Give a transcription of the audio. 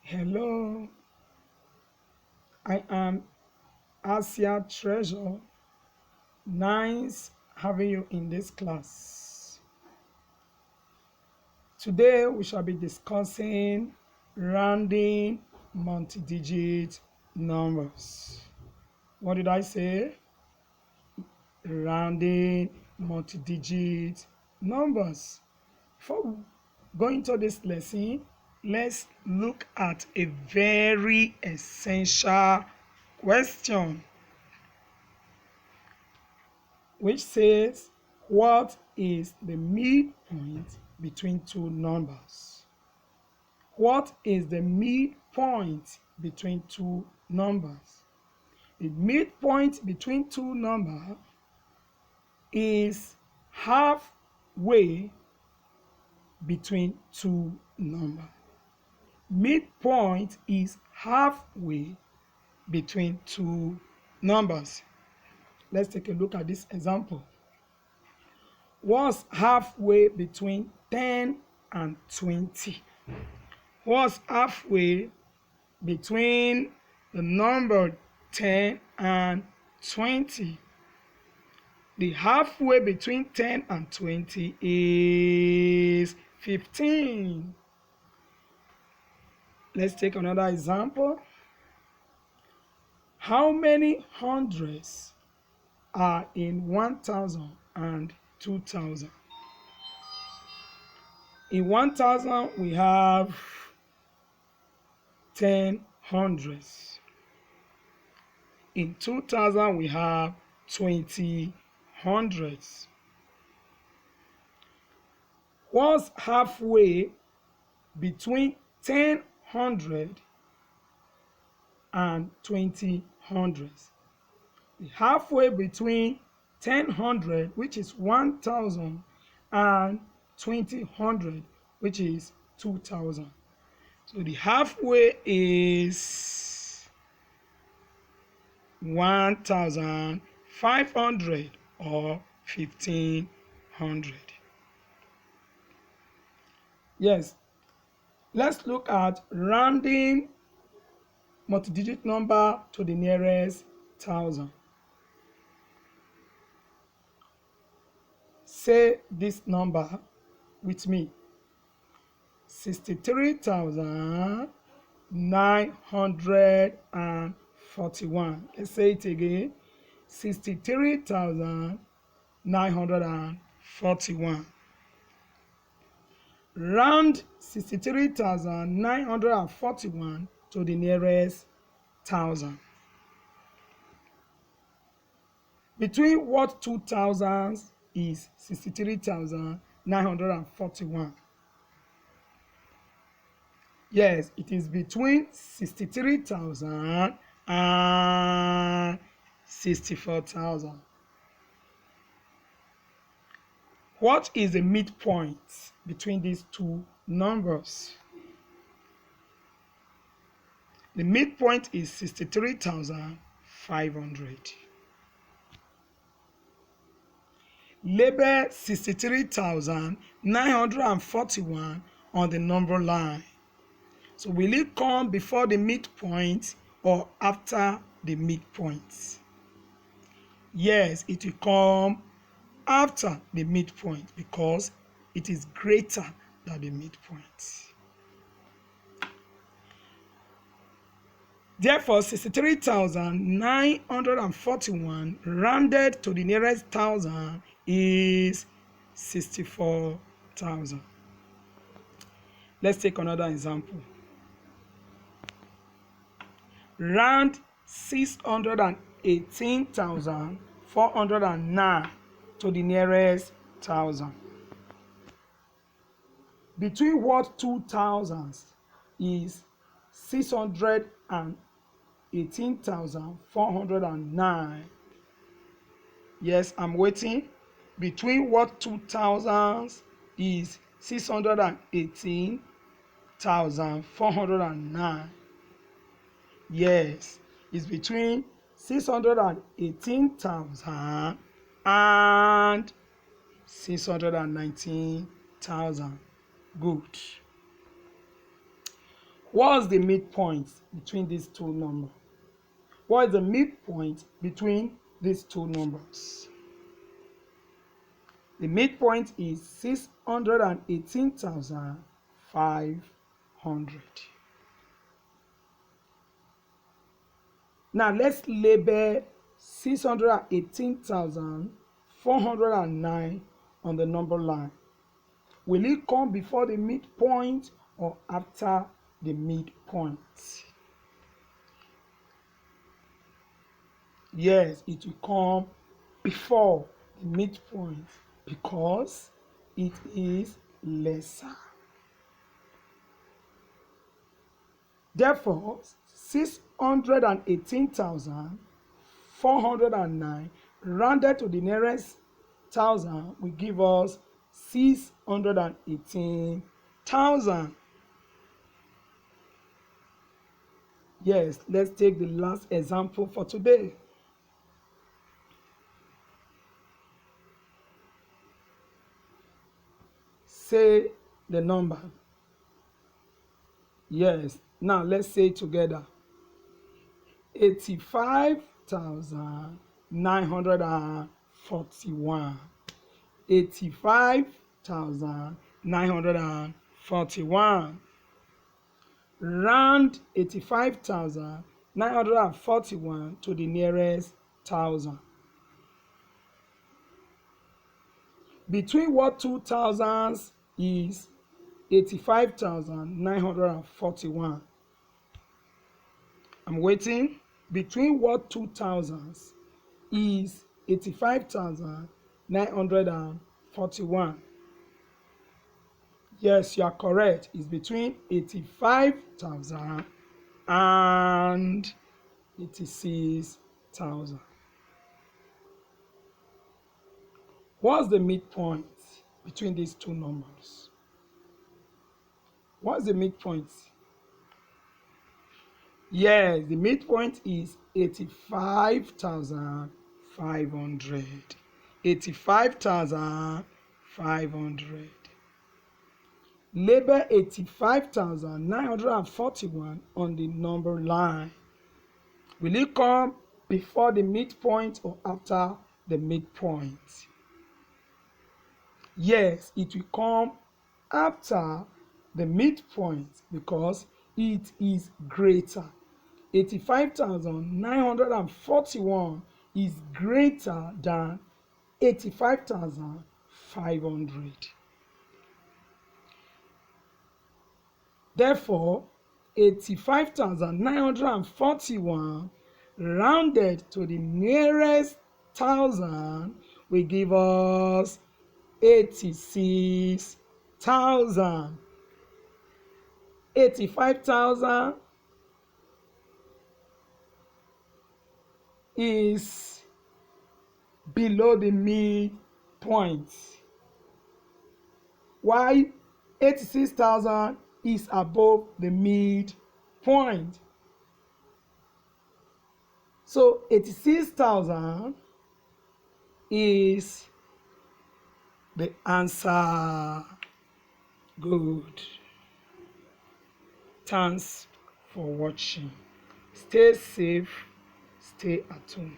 Hello, I am Asia Treasure. Nice having you in this class. Today we shall be discussing rounding multi-digit numbers. What did I say? Rounding multi-digit numbers. Before we go into this lesson, let's look at a very essential question, which says, what is the midpoint between two numbers? What is the midpoint between two numbers? The midpoint between two numbers is halfway between two numbers. Midpoint is halfway between two numbers. Let's take a look at this example. What's halfway between 10 and 20? What's halfway between the number 10 and 20? The halfway between 10 and 20 is 15. Let's take another example. How many hundreds are in 1,000 and 2,000? In 1,000 we have 10 hundreds. In 2,000 we have 20 hundreds. What's halfway between 10 hundred and 20 hundreds? The halfway between 10 hundred, which is 1,000, and 20 hundred, which is 2,000. So the halfway is 1,500 or 1,500. Yes, let's look at rounding multi-digit number to the nearest thousand. Say this number with me: 63,941. Let's say it again: 63,941. Round 63,941 to the nearest thousand. Between what two thousands is 63,941? Yes, it is between 63,000 and 64,000. What is the midpoint between these two numbers? The midpoint is 63,500. Label 63,941 on the number line. So will it come before the midpoint or after the midpoint? Yes, it will come after the midpoint because it is greater than the midpoint. Therefore, 63,941 rounded to the nearest thousand is 64,000. Let's take another example. Round 618,409 to the nearest thousand. Between what two thousands is 618,409? Yes, I'm waiting. Between what two thousands is 618,409? Yes, it's between 618,000 and 619,000. Good. What's the midpoint between these two numbers? What is the midpoint between these two numbers? The midpoint is 618,500. Now let's label 618,409 on the number line. Will it come before the midpoint or after the midpoint? Yes, it will come before the midpoint because it is lesser. Therefore, 618,409 rounded to the nearest thousand will give us 618,000. Yes, let's take the last example for today. Say the number. Yes, now let's say it together. 85,941. 85,941. Round 85,941 to the nearest thousand. Between what two thousands is 85,941? I'm waiting. Between what two thousands is 85,941? Yes, you are correct. It's between 85,000 and 86,000. What's the midpoint between these two numbers? What's the midpoint? Yes, the midpoint is 85,500. 85,500. Label 85,941 on the number line. Will it come before the midpoint or after the midpoint? Yes, it will come after the midpoint because it is greater. 85,941 is greater than 85,500. Therefore, 85,941 rounded to the nearest thousand will give us 86,000. 85,000 is below the midpoint, while 86,000 is above the midpoint. So 86,000 is the answer. Good. Thanks for watching. Stay safe, stay at home.